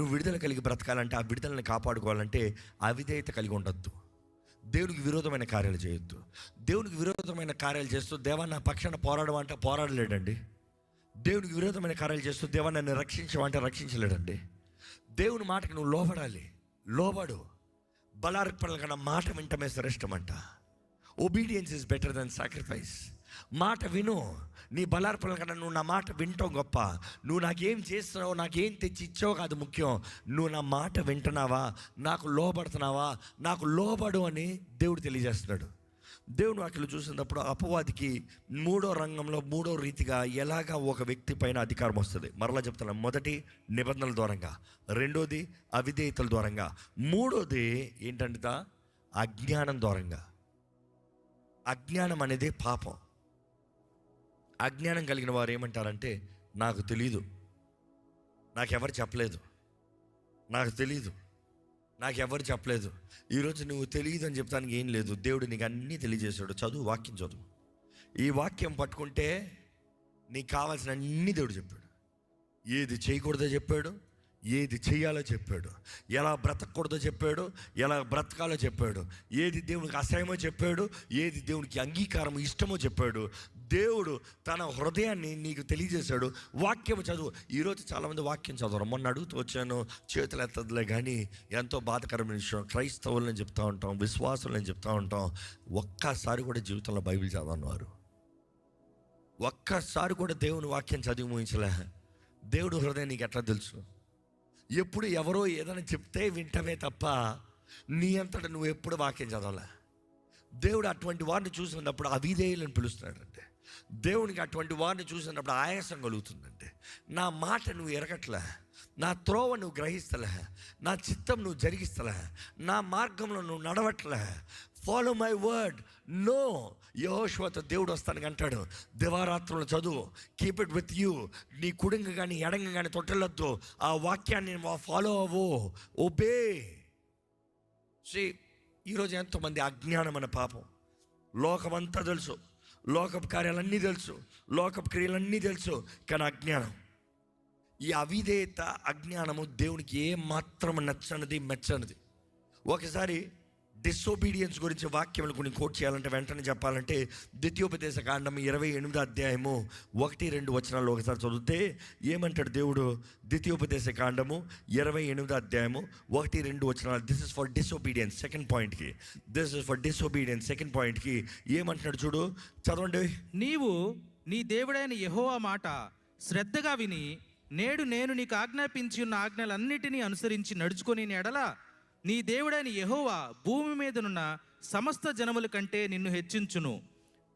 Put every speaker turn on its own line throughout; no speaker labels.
నువ్వు విడుదల కలిగి బ్రతకాలంటే, ఆ విడుదలని కాపాడుకోవాలంటే అవిధేయత కలిగి ఉండొద్దు. దేవునికి విరోధమైన కార్యాలు చేయొద్దు. దేవునికి విరోధమైన కార్యాలు చేస్తూ దేవా నా పక్షాన పోరాడమంటే పోరాడలేడండి. దేవునికి విరోధమైన కార్యాలు చేస్తూ దేవా నన్ను రక్షించమంటే రక్షించలేడండి. దేవుని మాటకు నువ్వు లోబడాలి. లోబడు. బలార్పణల కన్నా మాట వింటమే శ్రేష్టమంట. Obedience is better than sacrifice. మాట విను. నీ బలార్పణల కన్నా నువ్వు నా మాట వింటావు గొప్ప. నువ్వు నాకేం చేస్తున్నావు, నాకేం తెచ్చి ఇచ్చావు కాదు ముఖ్యం. నువ్వు నా మాట వింటున్నావా, నాకు లోబడుతున్నావా, నాకు లోబడు అని దేవుడు తెలియజేస్తున్నాడు. దేవుడు వాక్యలో చూసినప్పుడు అపవాదికి మూడో రంగంలో మూడో రీతిగా ఎలాగా ఒక వ్యక్తి పైన అధికారం వస్తుంది. మరలా చెప్తున్నా, మొదటి నిబంధనల ద్వారంగా, రెండోది అవిధేయతల ద్వారంగా, మూడోది ఏంటంటే అజ్ఞానం ద్వారంగా. అజ్ఞానం అనేది పాపం. అజ్ఞానం కలిగిన వారు ఏమంటారంటే, నాకు తెలీదు, నాకెవరు చెప్పలేదు, నాకు తెలీదు, నాకెవరు చెప్పలేదు. ఈరోజు నువ్వు తెలియదు అని చెప్తానికి ఏం లేదు. దేవుడు నీకు అన్నీ తెలియజేశాడు. చదువు, వాక్యం చదువు. ఈ వాక్యం పట్టుకుంటే నీకు కావాల్సిన అన్నీ దేవుడు చెప్పాడు. ఏది చేయకూడదో చెప్పాడు, ఏది చేయాలో చెప్పాడు, ఎలా బ్రతకూడదో చెప్పాడు, ఎలా బ్రతకాలో చెప్పాడు, ఏది దేవునికి అసహ్యమో చెప్పాడు, ఏది దేవునికి అంగీకారం ఇష్టమో చెప్పాడు. దేవుడు తన హృదయాన్ని నీకు తెలియజేశాడు. వాక్యం చదువు. ఈరోజు చాలామంది వాక్యం చదవరు. మొన్న అడుగుతూ వచ్చాను, చేతులు ఎత్తదులే కానీ ఎంతో బాధకరమైన విషయం. క్రైస్తవులని చెప్తూ ఉంటాం, విశ్వాసులని చెప్తూ ఉంటాం, ఒక్కసారి కూడా జీవితంలో బైబిల్ చదవనివారు, ఒక్కసారి కూడా దేవుని వాక్యం చదివి ముగించలే. దేవుడు హృదయం నీకు ఎట్లా తెలుసు? ఎప్పుడు ఎవరో ఏదైనా చెప్తే వింటమే తప్ప నీ అంతటా నువ్వు ఎప్పుడు వాక్యం చదవలే. దేవుడు అటువంటి వారిని చూసినప్పుడు అవిధేయులను పిలుస్తున్నాడంటే, దేవునికి అటువంటి వారిని చూసినప్పుడు ఆయాసం కలుగుతుందంటే, నా మాట నువ్వు ఎరగట్లే, నా త్రోవ నువ్వు గ్రహిస్తలే, నా చిత్తం నువ్వు జరిగిస్తలే, నా మార్గంలో నువ్వు నడవట్లే, ఫాలో మై వర్డ్. నో. యెహోషువతో దేవుడు వస్తానికి అంటాడు, దివారాత్రులు చదువు, కీప్ ఇట్ విత్ యూ. నీ కుడింగ కానీ ఎడంగ కానీ తొట్టెళ్ళొద్దు, ఆ వాక్యాన్ని ఫాలో అవ్వు, ఒబే. ఈరోజు ఎంతోమంది అజ్ఞానం అనే పాపం. లోకమంతా తెలుసు, లోకపు కార్యాలన్నీ తెలుసు, లోకపు క్రియలన్నీ తెలుసు, కానీ అజ్ఞానం. ఈ అవిధేయత, అజ్ఞానము దేవునికి ఏ మాత్రం నచ్చనిది, మెచ్చనిది. ఒకసారి డిసొబీడియన్స్ గురించి వాక్యములు కొన్ని కోట్ చేయాలంటే, వెంటనే చెప్పాలంటే, ద్వితీయోపదేశ కాండం 28వ అధ్యాయము 1-2 వచనాలు ఒకసారి చదివితే ఏమంటాడు దేవుడు? ద్వితీయోపదేశ కాండము 28వ అధ్యాయము 1-2 వచనాలు. This is for disobedience. Second పాయింట్కి, this is for disobedience. Second పాయింట్కి ఏమంటున్నాడు చూడు, చదవండి.
నీవు నీ దేవుడైన యెహోవా మాట శ్రద్ధగా విని నేడు నేను నీకు ఆజ్ఞాపించి ఉన్న ఆజ్ఞలన్నిటినీ అనుసరించి నడుచుకొని ఎడల నీ దేవుడైన యెహోవా భూమి మీదనున్న సమస్త జనముల కంటే నిన్ను హెచ్చించును.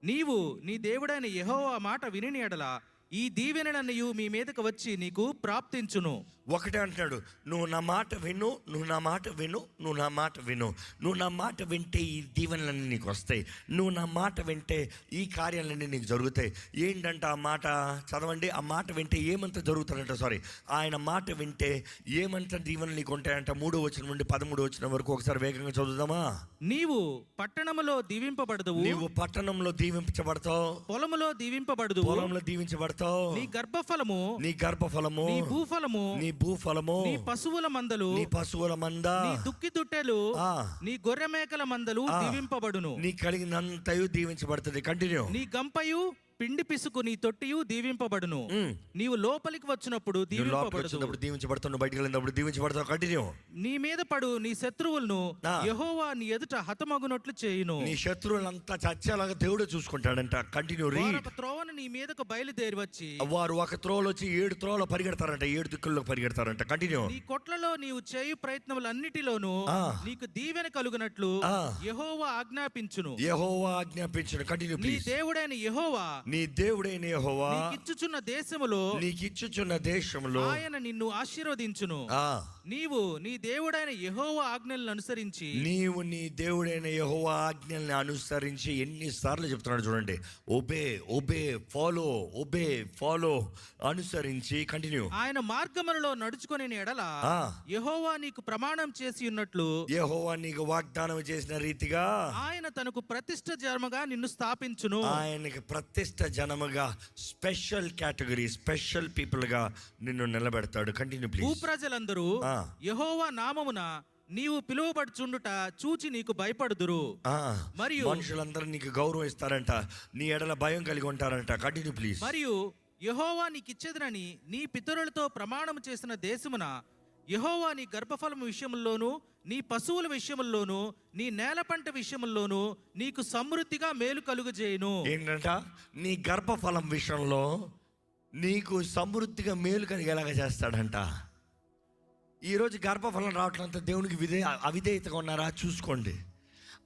నీవు నీ దేవుడైన యెహోవా మాట విని ఎడల ఈ దీవెనలన్నయు మీ మీదకు వచ్చి నీకు ప్రాప్తించును.
ఒకటే అంటున్నాడు, నువ్వు నా మాట విను, నువ్వు నా మాట విను, నువ్వు నా మాట విను. నువ్వు నా మాట వింటే ఈ దీవెనలన్నీ నీకు వస్తాయి. నువ్వు నా మాట వింటే ఈ కార్యాలన్నీ నీకు జరుగుతాయి. ఏంటంటే ఆ మాట చదవండి. ఆ మాట వింటే ఏమంత జరుగుతాడంట? ఆయన మాట వింటే ఏమంత దీవెనలు నీకు ఉంటాయంట. 3వ వచనం నుండి 13వ వచనం వరకు ఒకసారి వేగంగా చదువుదామా?
నీవు పట్టణములో దీవింపబడదువు,
నీవు పట్టణంలో దీవించబడతావు,
పొలములో దీవింపబడదు,
పొలంలో దీవించబడతావు,
నీ గర్భఫలము,
నీ గర్భఫలము,
నీ భూఫలము,
నీ భూఫలము,
నీ పశువుల మందలు,
నీ పశువుల మంద,
నీ దుక్కి దుట్టెలు, నీ గొర్రె మేకల మందలు దీవింపబడును.
నీ కలిగినంతయు దీవించబడుతుంది. కంటిన్యూ.
నీ గంపయు పిండి పిసుకు నీ తొట్టియు దీవింపబడును. నీవు లోపలికి వచ్చినప్పుడు
దీవించబడుతున్నావు, బయటికి వెళ్ళినప్పుడు దీవించబడతావు. కంటిన్యూ.
నీ మీద పడు నీ శత్రువులను యెహోవా నీ ఎదుట హతమగునట్లు చేయును.
నీ శత్రువులంతా చచ్చేలాగా దేవుడు చూసుకుంటాడంట. Continue read.
ఒక త్రోవను నీ మీదకు బయలుదేరి వచ్చి,
వారు ఒక త్రోవలో వచ్చి 7 త్రోవలో పరిగెడతారంట, 7 దిక్కుల్లో పరిగెడతారంట. కంటిన్యూ.
నీ కొట్లలో నీవు చేయు ప్రయత్నములన్నిటిలోనూ నీకు దీవెన కలుగునట్లు యెహోవా ఆజ్ఞాపించును.
యెహోవా ఆజ్ఞాపించును. కంటిన్యూ
నీ దేవుడైన యెహోవా,
నీ దేవుడైన యెహోవా
నీకిచ్చుచున్న దేశములో ఆయన నిన్ను ఆశీర్వదించును. నీవు నీ దేవుడైన యెహోవా ఆజ్ఞలను అనుసరించి,
నీవు నీ దేవుడైన యెహోవా ఆజ్ఞల్ని అనుసరించి. ఎన్నిసార్లు చెప్తున్నాడు చూడండి. Obey, obey, follow, obey, follow, అనుసరించి. కంటిన్యూ.
ఆయన మార్గములలో నడుచుకొని ఎడల యెహోవా నీకు ప్రమాణం చేసి ఉన్నట్లు,
యెహోవా నీకు వాగ్దానం చేసిన రీతిగా
ఆయన తనకు ప్రతిష్ట జన్మగా నిన్ను స్థాపించును.
ఆయనకి ప్రతిష్ట జనముగా, స్పెషల్ కేటగిరీ, స్పెషల్ పీపుల్గా నిన్ను నిలబెడతాడు. Continue please.
భూప్రజలందరూ యెహోవా నామమున నీవు పిలువబడుచుండుట చూచి నీకు భయపడుదురు. మరియు
మనుషులందరూ నీకు గౌరవం ఇస్తారంట, నీ ఎడల భయం కలిగి ఉంటారంట. Continue please.
మరియు యెహోవా నీకిచ్చెదనని నీ పితరులతో ప్రమాణం చేసిన దేశమున యెహోవా నీ గర్భఫలము విషయముల్లోనూ, నీ పశువుల విషయముల్లోనూ, నీ నేల పంట విషయముల్లోనూ నీకు సమృద్ధిగా మేలు కలుగజేయును.
ఏంటంట? నీ గర్భఫలం విషయంలో నీకు సమృద్ధిగా మేలు కలిగేలాగా చేస్తాడంట. ఈరోజు గర్భఫలం రావట్లంతా దేవునికి అవిధేయతగా ఉన్నారా చూసుకోండి.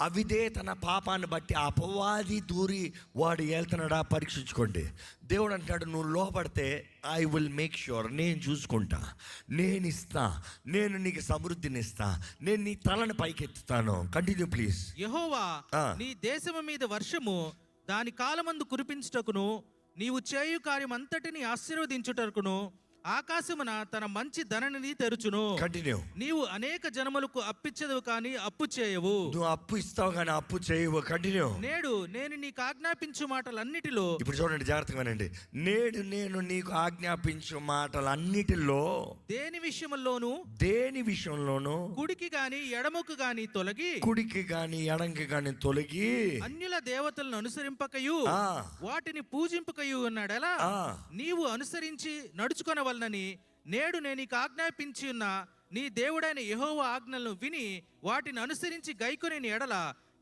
అవిధేయతన పాపాన్ని బట్టి అపవాది దూరి వాడు వెళ్తున్నాడా పరీక్షించుకోండి. దేవుడు అంటాడు, నువ్వు లోపడితే ఐ విల్ మేక్ ష్యూర్, నేను చూసుకుంటా, నేను ఇస్తా, నేను నీకు సమృద్ధిని ఇస్తా, నేను నీ తలను పైకెత్తుతాను. Continue please.
యెహోవా నీ దేశము మీద వర్షము దాని కాలమందు కురిపించుటకును, నీవు చేయు కార్యమంతటిని ఆశీర్వదించుటకును ఆకాశమున తన మంచి ధననిధి తెరుచును.
కంటిన్యూ.
నీవు అనేక జనములకు అప్పిచ్చదు కానీ అప్పు చేయవు.
నువ్వు అప్పు ఇస్తావు కానీ అప్పు చేయవు. కంటిన్యూ.
నేడు నేను నీకు ఆజ్ఞాపించు మాటలన్నిటిలో,
ఇప్పుడు చూడండి జాగ్రత్తగా వినండి. నేడు నేను నీకు ఆజ్ఞాపించు మాటలన్నిటిలో
దేని విషయంలోను కుడికి గాని ఎడముకు గాని తొలగి,
కుడికి గాని ఎడంకి గాని తొలగి
అన్యుల దేవతలను అనుసరింపకయు వాటిని పూజింపకయు ఉన్నాడలా నీవు అనుసరించి నడుచుకొనవలనని నేడు నేను నీకు ఆజ్ఞాపించి ఉన్న నీ దేవుడైన యెహోవా ఆజ్ఞలను విని వాటిని అనుసరించి గైకొనే ఎడల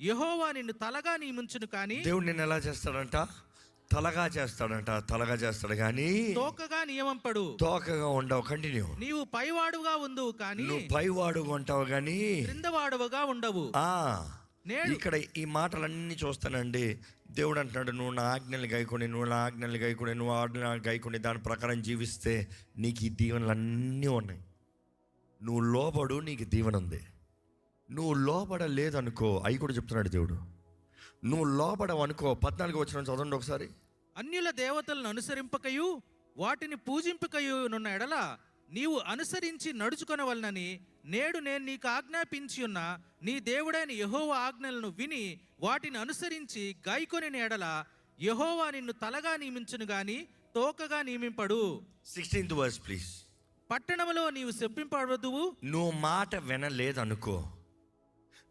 యెహోవా నిన్ను తలగా నియమించును. కానీ
దేవుడు నిన్ను ఎలా చేస్తాడంట? తలగా చేస్తాడంట. తలగా చేస్తాడు కానీ
తోకగా నియమంపడు.
తోకగా ఉండవు. కంటిన్యూ.
నీవు పైవాడుగా ఉండు కానీ
నువ్వు పైవాడుగా ఉంటావు కానీ
క్రిందవాడుగా ఉండవు.
ఇక్కడ ఈ మాటలన్నీ చూస్తానండి. దేవుడు అంటున్నాడు, నువ్వు నా ఆజ్ఞలు గైకొని, నువ్వు నా ఆజ్ఞలు గైకొని, నువ్వు ఆజ్ఞ గైకొని దాని ప్రకారం జీవిస్తే నీకు ఈ దీవెనలు అన్నీ ఉన్నాయి. నువ్వు లోబడు, నీకు దీవెన ఉంది. నువ్వు లోబడ లేదనుకో, అవి కూడా చెప్తున్నాడు దేవుడు. నువ్వు లోబడవు అనుకో, 14 వచనం చదవండి ఒకసారి.
అన్యుల దేవతలను అనుసరింపకయు వాటిని పూజింపకయు నున్న ఎడల నీవు అనుసరించి నడుచుకొనవలనని నేడు నేను నీకు ఆజ్ఞాపించి ఉన్న నీ దేవుడైన యెహోవా ఆజ్ఞలను విని వాటిని అనుసరించి గైకొని ఎడల యెహోవా నిన్ను తలగా నియమించును గాని తోకగా నియమింపడు.
16th verse please.
పట్టణములో నీవు శపింపబడదువు.
నువ్వు మాట వినలేదనుకో,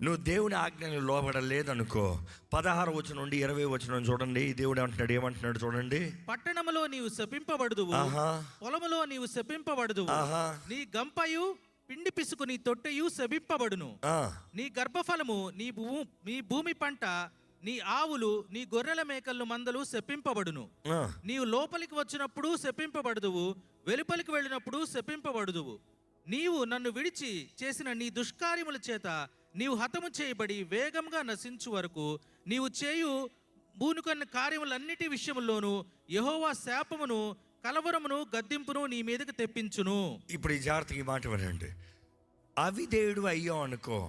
నువ్వు దేవుని ఆజ్ఞలు లోబడలేదనుకో, 16 వచనం నుండి 20 వచనం చూడండి. దేవుడు అంటున్నాడు, ఏమంటున్నాడు చూడండి.
పట్టణములో నీవు శపింపబడదువు, పొలములో నీవు శపింపబడదువు, నీ గంపయు పిండి పిసుకు నీ తొట్టెయు శపింపబడును. నీ గర్భఫలము నీ భూమి పంట, నీ ఆవులు, నీ గొర్రెల మేకలు మందలు శపింపబడును. నీవు లోపలికి వచ్చినప్పుడు శపింపబడదువు, వెలుపలికి వెళ్ళినప్పుడు శపింపబడదువు. నీవు నన్ను విడిచి చేసిన నీ దుష్కార్యముల చేత నీవు హతము చేయబడి వేగంగా నశించు వరకు నీవు చేయు బూనుకొన్న కార్యములన్నిటి విషయంలోనూ యెహోవా శాపమును, కలవరమును, గద్దింపును నీ మీదకి తెప్పించును.
ఇప్పుడు ఈ జాగ్రత్తగా ఈ మాట వినండి. అవిధేయుడు అయ్యో అనుకో,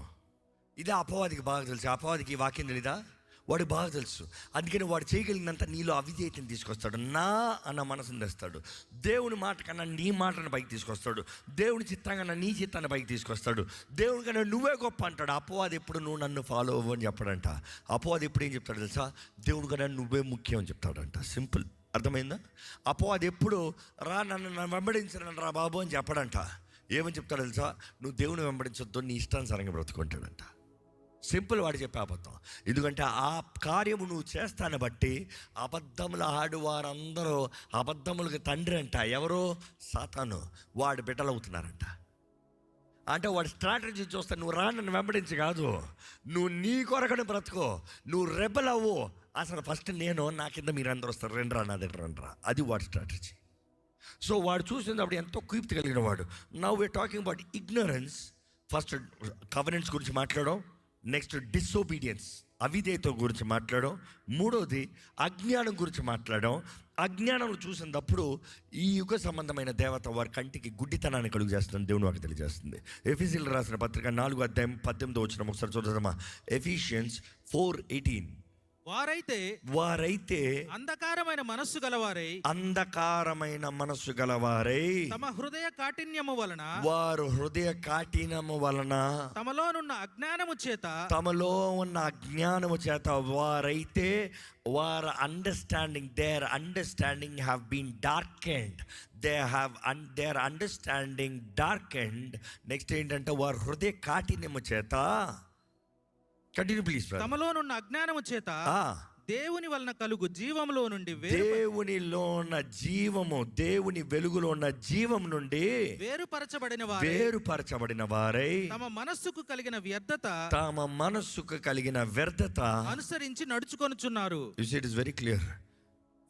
ఇది అపవాదికి బాగా తెలుసు. అపవాదికి ఈ వాక్యం తెలీదా? వాడు బాగా తెలుసు. అందుకని వాడు చేయగలిగినంత నీలో అవిధేయతను తీసుకొస్తాడు. నా అన్న మనసును తెస్తాడు. దేవుని మాట కన్నా నీ మాటను పైకి తీసుకొస్తాడు. దేవుని చిత్తం కన్నా నీ చిత్తాన్ని పైకి తీసుకొస్తాడు. దేవుని కన్నా నువ్వే గొప్ప అంటాడు. అపవాది ఎప్పుడు నువ్వు నన్ను ఫాలో అవ్వు అని చెప్పడంట. అపవాది ఎప్పుడు ఏం చెప్తాడు తెలుసా? దేవుని కన్నా నువ్వే ముఖ్యం అని చెప్తాడంట. సింపుల్. అర్థమైందా? అపవాది ఎప్పుడు నన్ను వెంబడించను రా బాబు అని చెప్పడంట. ఏమని చెప్తాడు తెలుసా? నువ్వు దేవుని వెంబడించొద్దు, నీ ఇష్టానుసారంగా బ్రతుకుంటాడంట. సింపుల్. వాడు చెప్పే అబద్ధం. ఎందుకంటే ఆ కార్యము నువ్వు చేస్తాను బట్టి అబద్ధములు ఆడువారందరూ అబద్ధములకు తండ్రి అంట. ఎవరో? సాతాను. వాడు బిడ్డలు అవుతున్నారంట. అంటే వాడి స్ట్రాటజీ చూస్తే నువ్వు నన్ను వెంబడించి కాదు, నువ్వు నీ కొరకని బ్రతుకో, నువ్వు రెబల్ అవ్వు. అసలు ఫస్ట్ నేను, నా కింద మీరు అందరూ వస్తారు, రెండ్రా నా దగ్గర రండ్రా. అది వాడి స్ట్రాటజీ. సో వాడు చూసినప్పుడు ఎంతో కుయుక్తి కలిగిన వాడు. Now we are talking about ignorance. First covenants గురించి మాట్లాడడం, నెక్స్ట్ డిసోబీడియన్స్, అవిధేయత గురించి మాట్లాడడం, మూడోది అజ్ఞానం గురించి మాట్లాడడం. అజ్ఞానం చూసినప్పుడు ఈ యుగ సంబంధమైన దేవత వారి కంటికి గుడ్డితనాన్ని కలుగు చేస్తుంది. దేవుని వాకి తెలియజేస్తుంది. ఎఫీసీయులకు రాసిన పత్రిక 4వ అధ్యాయం 18వ వచనం ఒకసారి చూద్దామా. ఎఫిషియన్స్ 4:18. వారైతే
అంధకారమైన మనస్సు
గలవారై
తమ హృదయ కాఠిన్యము వలన
వారు హృదయ కాఠిన్యము వలన
తమలోనున్న అజ్ఞానము చేత
వారైతే వారు their understanding have been darkened. Their understanding darkened. Next ఏంటంటే వారు హృదయ కాఠిన్యము చేత, కంటిన్యూ ప్లీజ్.
తమలోనున్న అజ్ఞానము చేత దేవుని వలన కలుగు జీవములో నుండి
దేవునిలో ఉన్న జీవము, దేవుని వెలుగులో ఉన్న జీవం నుండి వేరుపరచబడిన వారై
తమ మనస్సుకు కలిగిన వ్యర్థత అనుసరించి నడుచుకొనుచున్నారు.
You see, it is very clear.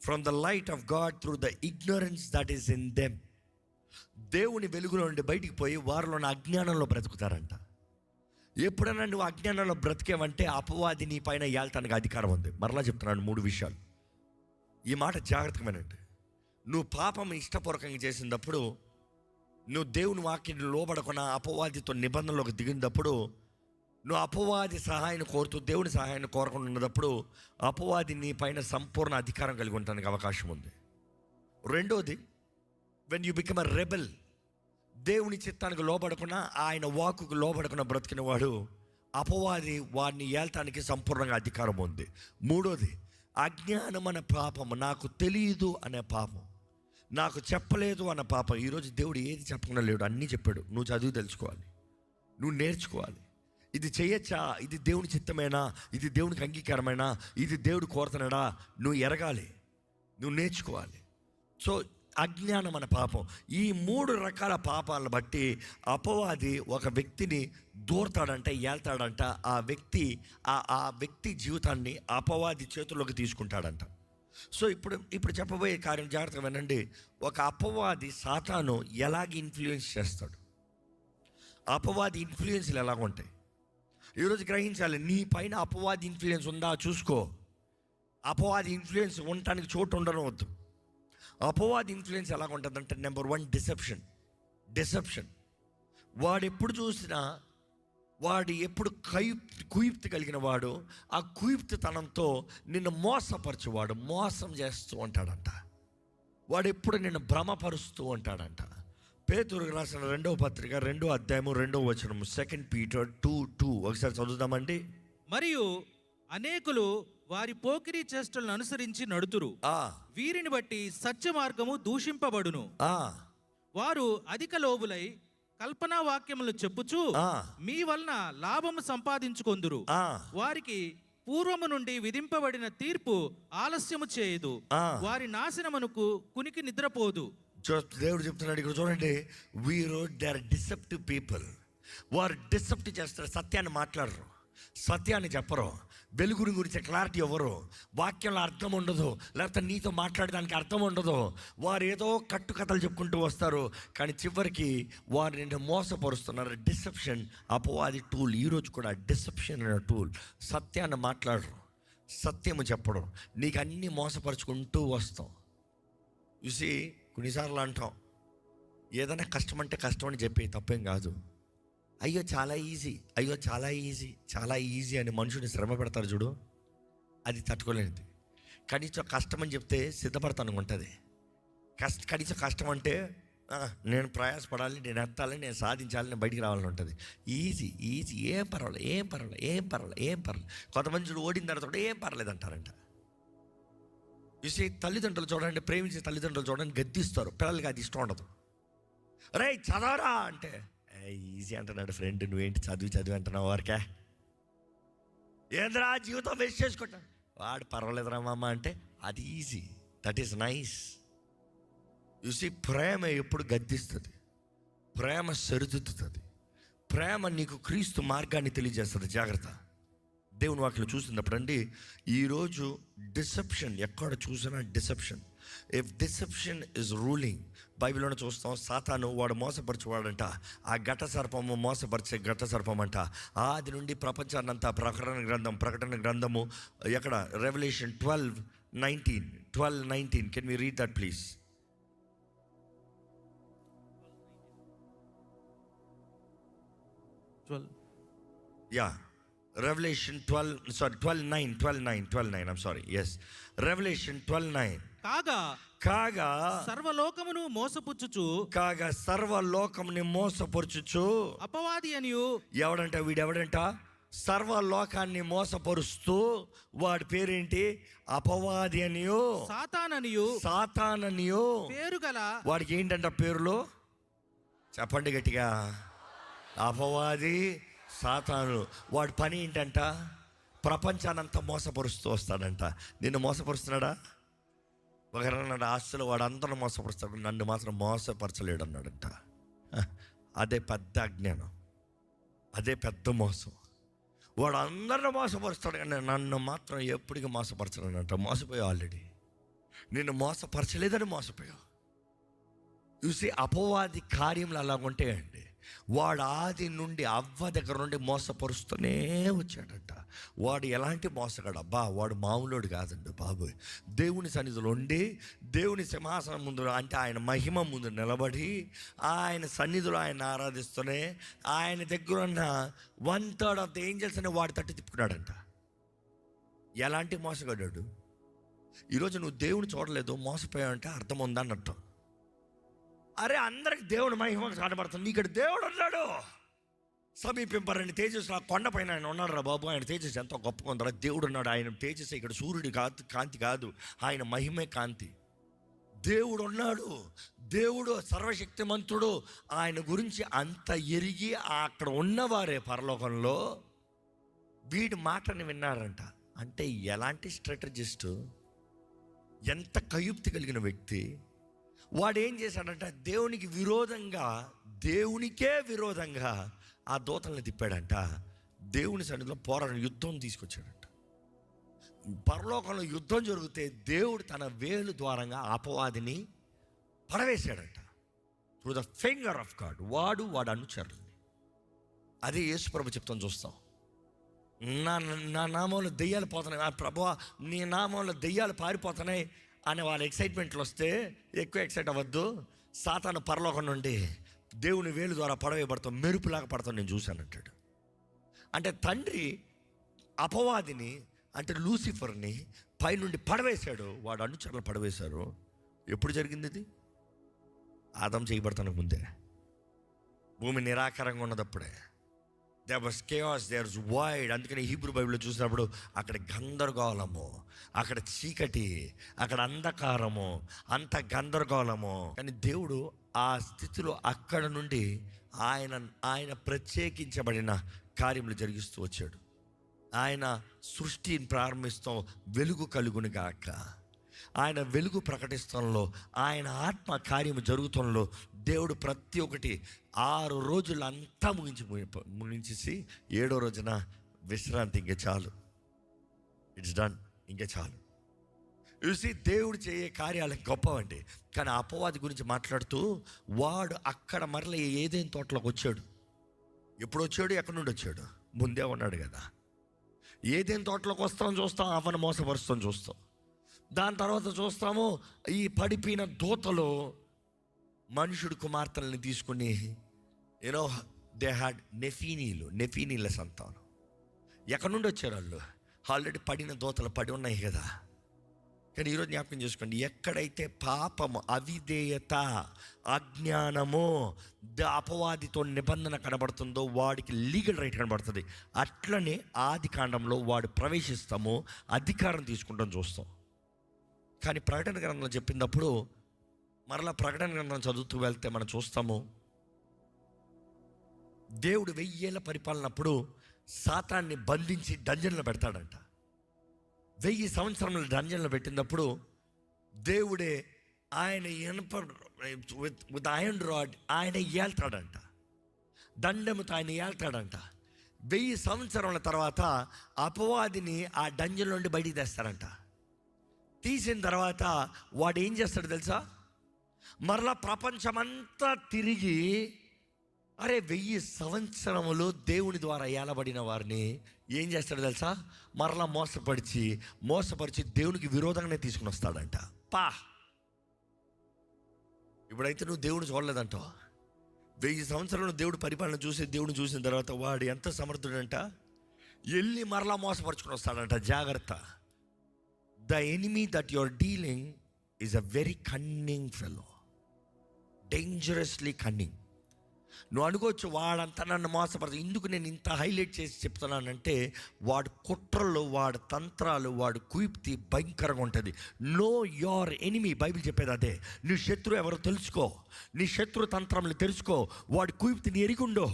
From the light of God through the ignorance that is in them. దేవుని వెలుగులో నుండి బయటికి పోయి వారిలో ఉన్న అజ్ఞానంలో బ్రతుకుతారంట. ఎప్పుడైనా నువ్వు అజ్ఞానంలో బ్రతికేవంటే అపవాది నీ పైన ఏల్తానికి అధికారం ఉంది. మరలా చెప్తున్నాను 3 విషయాలు. ఈ మాట జాగ్రత్తగా వినండి. నువ్వు పాపం ఇష్టపూర్వకంగా చేసినప్పుడు, నువ్వు దేవుని వాక్యాన్ని లోబడకుండా అపవాదితో నిబంధనలోకి దిగినప్పుడు, నువ్వు అపవాది సహాయాన్ని కోరుతూ దేవుని సహాయాన్ని కోరకుండా ఉన్నప్పుడు అపవాది నీ పైన సంపూర్ణ అధికారం కలిగి ఉండడానికి అవకాశం ఉంది. రెండోది, when you become a rebel, దేవుని చిత్తానికి లోబడకుండా ఆయన వాక్కుకు లోబడకుండా బ్రతికిన వాడు అపవాది వాడిని ఏల్తానికి సంపూర్ణంగా అధికారం ఉంది. మూడోది, అజ్ఞానం అనే పాపం, నాకు తెలియదు అనే పాపం, నాకు చెప్పలేదు అన్న పాపం. ఈరోజు దేవుడు ఏది చెప్పకుండా లేడు, అన్నీ చెప్పాడు. నువ్వు చదివి తెలుసుకోవాలి, నువ్వు నేర్చుకోవాలి. ఇది చేయొచ్చా, ఇది దేవుని చిత్తమేనా, ఇది దేవునికి అంగీకారమేనా, ఇది దేవుడు కోరుతున్నాడా, నువ్వు ఎరగాలి, నువ్వు నేర్చుకోవాలి. సో అజ్ఞానం అనే పాపం, ఈ 3 రకాల పాపాలను బట్టి అపవాది ఒక వ్యక్తిని దూరతాడంట, ఏల్తాడంట. ఆ వ్యక్తి జీవితాన్ని అపవాది చేతుల్లోకి తీసుకుంటాడంట. సో ఇప్పుడు చెప్పబోయే కార్యం జాగ్రత్తగా వినండి. ఒక అపవాది సాతాను ఎలాగ ఇన్ఫ్లుయెన్స్ చేస్తాడు, అపవాది ఇన్ఫ్లుయెన్స్లు ఎలాగ ఉంటాయి ఈరోజు గ్రహించాలి. నీ పైన అపవాది ఇన్ఫ్లుయెన్స్ ఉందా చూసుకో. అపవాది ఇన్ఫ్లుయెన్స్ ఉండటానికి చోటు ఉండనవద్దు. అపవాది ఇన్ఫ్లుయెన్స్ ఎలాగ ఉంటుందంటే, నెంబర్ 1, డిసెప్షన్. వాడు ఎప్పుడు చూసినా, వాడు ఎప్పుడు కుయుక్తి కలిగిన వాడు, ఆ కుయుక్తితనంతో నిన్ను మోసపరచువాడు, మోసం చేస్తూ ఉంటాడంట. వాడు ఎప్పుడు నిన్ను భ్రమపరుస్తూ ఉంటాడంట. పేతురుకు రాసిన 2వ పత్రిక 2వ అధ్యాయము 2వ వచనము, 2 Peter 2:2 ఒకసారి చదువుదామండి.
మరియు అనేకులు వారి పోకిరీ చేష్టలను అనుసరించి నడుతురు, వీరిని బట్టి సత్య మార్గము దూషింపబడును. వారు అధిక లోబులై కల్పనా వాక్యములు చెప్పుచు మీ వలన లాభము సంపాదించుకొందురు. వారికి పూర్వము నుండి విధింపబడిన తీర్పు ఆలస్యము చేయదు, వారి నాశనమునకు కునికి నిద్రపోదు.
దేవుడు చెప్తున్నాడు ఇక్కడ చూడండి, వీరు దే ఆర్ డిసెప్టివ్ పీపుల్. వారు డిసెప్ట్ చేస్తారు, సత్యాన్ని మాట్లాడరు, సత్యాన్ని చెప్పరు, వెలుగుని గురించి క్లారిటీ ఇవ్వరు, వాక్యంలో అర్థం ఉండదు, లేకపోతే నీతో మాట్లాడడానికి అర్థం ఉండదు. వారు ఏదో కట్టుకథలు చెప్పుకుంటూ వస్తారు, కానీ చివరికి వారు నిన్ను మోసపరుస్తున్నారు. డిసెప్షన్ అపవాది టూల్. ఈరోజు కూడా డిసెప్షన్ అనే టూల్. సత్యాన్ని మాట్లాడరు, సత్యము చెప్పడం, నీకు అన్నీ మోసపరుచుకుంటూ వస్తాం. చూసి కొన్నిసార్లు అంటాం, ఏదైనా కష్టం అంటే కష్టం అని చెప్పి తప్పేం కాదు. అయ్యో చాలా ఈజీ అని మనుషుని శ్రమ పెడతారు చూడు, అది తట్టుకోలేనిది. కనీసం కష్టం అని చెప్తే సిద్ధపడతాను ఉంటుంది. కనీసం కష్టం అంటే నేను ప్రయాసపడాలి, నేను ఎత్తాలి, నేను సాధించాలి, నేను బయటికి రావాలని ఉంటుంది. ఈజీ ఏం పర్వాలేదు. కొంతమంది చూడు ఓడిన తర్వాత కూడా ఏం పర్లేదు అంటారంట. చూసి తల్లిదండ్రులు చూడండి, ప్రేమించే తల్లిదండ్రులు చూడండి, గద్దిస్తారు. పిల్లలకి అది ఇష్టం ఉండదు. రే చదవరా అంటే ఈజీ అంటున్నాడు ఫ్రెండ్, నువ్వేంటి చదివి అంటున్నావు వారికే, ఏంద్రా జీవితం వేస్ట్ చేసుకుంటా, వాడు పర్వాలేదురా మామ అంటే అది ఈజీ, దట్ ఈస్ నైస్. చూసి ప్రేమ ఎప్పుడు గద్దిస్తుంది, ప్రేమ సరిదిద్దుతుంది, ప్రేమ నీకు క్రీస్తు మార్గాన్ని తెలియజేస్తుంది. జాగ్రత్త. దేవుని వాక్యం చూసినప్పుడు అండి, ఈరోజు డిసెప్షన్ ఎక్కడ చూసినా deception. If deception is ruling, బైబిల్లోనే చూస్తాం, సాతాను వాడు మోసపరచువాడంట. ఆ ఘట సర్పము మోసపరిచే ఘట సర్పం అంట. ఆది నుండి ప్రపంచాన్నంతా ప్రకటన గ్రంథము ఎక్కడ, revelation 12:19. Can we read that please? Revelation 12:9 I'm sorry. Yes. Revelation 12:9. కాగా సర్వలోకముని మోసపరుచుచు
అపవాది అనియు.
వీడెవడంట? సర్వలోకాన్ని మోసపరుస్తూ వాడి పేరేంటి? అపవాది అనియు సాతాననియు
పేరు గల.
వాడికి ఏంటంట పేరులో? చెప్పండి గట్టిగా. అపవాది, సాతాను. వాడి పని ఏంటంట? ప్రపంచానంతా మోసపరుస్తూ వస్తాడంట. నిన్ను మోసపరుస్తున్నాడా? ఒకరన్నాడు ఆస్తులు వాడు అందరూ మోసపరుస్తాడు, నన్ను మాత్రం మోసపరచలేడు అన్నాడంట. అదే పెద్ద అజ్ఞానం, అదే పెద్ద మోసం. వాడు అందరిని మోసపరుస్తాడు కానీ నన్ను మాత్రం ఎప్పటికీ మోసపరచలేడంట. మోసపోయావు ఆల్రెడీ. నిన్ను మోసపరచలేదని మోసపోయావు. చూసి అపవాది కార్యములు అలా ఉంటాయండి. వాడు ఆది నుండి అవ్వ దగ్గర నుండి మోసపరుస్తూనే వచ్చాడంట. వాడు ఎలాంటి మోసగాడు? వాడు మామూలుడు కాదండి బాబు. దేవుని సన్నిధిలో ఉండి, దేవుని సింహాసనం ముందు అంటే ఆయన మహిమ ముందు నిలబడి, ఆయన సన్నిధిలో ఆయన ఆరాధిస్తూనే ఆయన దగ్గర ఉన్న 1/3 ఆఫ్ ద ఏంజల్స్ అని వాడి తట్టు తిప్పుకున్నాడంట. ఎలాంటి మోసగాడు? ఈరోజు నువ్వు దేవుని చూడలేదు, మోసపోయావంటే అర్థం ఉందన్నట్టు. అరే అందరికి దేవుడు మహిమ కనబడుతుంది, ఇక్కడ దేవుడు ఉన్నాడు. సమీపింపరని తేజస్సు ఆ కొండపైన ఆయన ఉన్నాడు రా బాబు. ఆయన తేజస్సు ఎంతో గొప్పగా ఉందా? దేవుడు ఉన్నాడు. ఆయన తేజస్సు ఇక్కడ సూర్యుడి కాంతి కాదు, ఆయన మహిమే కాంతి. దేవుడు ఉన్నాడు, దేవుడు సర్వశక్తిమంతుడు. ఆయన గురించి అంత ఎరిగి అక్కడ ఉన్నవారే పరలోకంలో వీడి మాటని విన్నారంట. అంటే ఎలాంటి స్ట్రాటజిస్టు, ఎంత కయుక్తి కలిగిన వ్యక్తి. వాడు ఏం చేశాడంట? దేవునికే విరోధంగా ఆ దూతల్ని తిప్పాడంట. దేవుని సన్నిధిలో పోరాడిన యుద్ధం తీసుకొచ్చాడంట. పరలోకంలో యుద్ధం జరిగితే దేవుడు తన వేలు ద్వారంగా అపవాదిని పడవేశాడంట. Through the finger of God. వాడు అనుచరుల్ని. అదే యేసుప్రభు చెప్తాను, చూస్తాం. నా నామంలో దెయ్యాలు పోతున్నాయి, ప్రభువా నీ నామంలో దెయ్యాలు పారిపోతున్నాయి అనే వాళ్ళ ఎక్సైట్మెంట్లు వస్తే ఎక్కువ ఎక్సైట్ అవ్వద్దు. సాతాను పరలోకం నుండి దేవుని వేలు ద్వారా పడవేయబడతాం, మెరుపులాగా పడతాం నేను చూశాను అంటాడు. అంటే తండ్రి అపవాదిని అంటే లూసిఫర్ని పైనుండి పడవేశాడు, వాడు అనుచరులు పడవేశారు. ఎప్పుడు జరిగింది ఇది? ఆదం చేయబడతానికి ముందే, భూమి నిరాకారంగా ఉన్నదప్పుడే. There was chaos, there was void. అందుకని హీబ్రూ బైబిల్లో చూసినప్పుడు అక్కడ గందరగోళము, అక్కడ చీకటి, అక్కడ అంధకారము, అంత గందరగోళము. కానీ దేవుడు ఆ స్థితిలో అక్కడ నుండి ఆయన ప్రత్యేకించబడిన కార్యములు జరిగిస్తూ వచ్చాడు. ఆయన సృష్టిని ప్రారంభిస్తాం, వెలుగు కలుగును గాక. ఆయన వెలుగు ప్రకటిస్తంలో, ఆయన ఆత్మ కార్యము జరుగుతంలో దేవుడు ప్రతి ఒక్కటి 6 రోజులు అంతా ముగించేసి 7వ రోజున విశ్రాంతి. ఇంక చాలు, ఇట్స్ డన్, ఇంకా చాలు. చూసి దేవుడు చేయే కార్యాలు గొప్పవండి. కానీ అపవాది గురించి మాట్లాడుతూ వాడు అక్కడ మరలా ఏదేని తోటలోకి వచ్చాడు. ఎప్పుడు వచ్చాడు? ఎక్కడి నుండి వచ్చాడు? ముందే ఉన్నాడు కదా. ఏదేని తోటలోకి చూస్తాం, అవన్నీ మోసపరుస్తాం చూస్తాం. దాని తర్వాత చూస్తాము ఈ పడిపోయిన దూతలు మనుషుడు కుమార్తెల్ని తీసుకుని దే హ్యాడ్ నెఫీనీల సంతానం. ఎక్కడి నుండి వచ్చారు వాళ్ళు? ఆల్రెడీ పడిన దూతలు పడి ఉన్నాయి కదా. కానీ ఈరోజు జ్ఞాపకం చేసుకోండి, ఎక్కడైతే పాపము, అవిధేయత, అజ్ఞానము, అపవాదితో నిబంధన కనబడుతుందో వాడికి లీగల్ రైట్ కనబడుతుంది. అట్లనే ఆది కాండంలో వాడు ప్రవేశిస్తాము, అధికారం తీసుకుంటాం చూస్తాం. కానీ ప్రకటన గ్రంథంలో చెప్పినప్పుడు మరలా ప్రకటన గ్రంథం చదువుతూ వెళ్తే మనం చూస్తాము, దేవుడు 1000 ఏళ్ళ పరిపాలనప్పుడు సాతాన్ని బంధించి డంజన్లో పెడతాడంట. 1000 సంవత్సరముల డంజన్లో పెట్టినప్పుడు దేవుడే ఆయన విత్ ఐరన్ రాడ్ ఆయన ఏల్తాడంట, దండముతో ఆయన ఏల్తాడంట. 1000 సంవత్సరముల తర్వాత అపవాదిని ఆ డంజన్ నుండి బయటికి తెస్తారంట. తీసిన తర్వాత వాడు ఏం చేస్తాడు తెలుసా? మరలా ప్రపంచమంతా తిరిగి 1000 సంవత్సరములు దేవుని ద్వారా ఏలబడిన వారిని ఏం చేస్తాడు తెలుసా? మరలా మోసపరిచి దేవునికి విరోధంగానే తీసుకుని వస్తాడంట. ఇప్పుడైతే నువ్వు దేవుని చూడలేదంట. 1000 సంవత్సరాలు దేవుడు పరిపాలన చూసి దేవుని చూసిన తర్వాత వాడు ఎంత సమర్థుడంట, వెళ్ళి మరలా మోసపరుచుకుని వస్తాడంట. జాగ్రత్త. The enemy that you are dealing is a very cunning fellow, dangerously cunning. నువ్వు అనుకోవచ్చు వాడంతా నన్ను మోసపడతాడు. ఎందుకు నేను ఇంత హైలైట్ చేసి చెప్తున్నానంటే, వాడు కుట్రలు, వాడి తంత్రాలు, వాడు కుయుక్తి భయంకరంగా ఉంటుంది. Know your enemy. బైబిల్ చెప్పేది అదే. నీ శత్రువు ఎవరో తెలుసుకో, నీ శత్రు తంత్రములు తెలుసుకో. వాడి కుయుక్తిని ఎరిగుండో,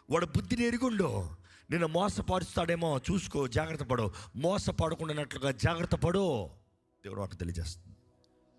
వాడు బుద్ధిని ఎరిగుండో. నిన్ను మోసపరుస్తాడేమో చూసుకో, జాగ్రత్త పడు. మోసపడకుండానట్లుగా జాగ్రత్త పడు. దేవుడు నాకు తెలియజేస్తుంది.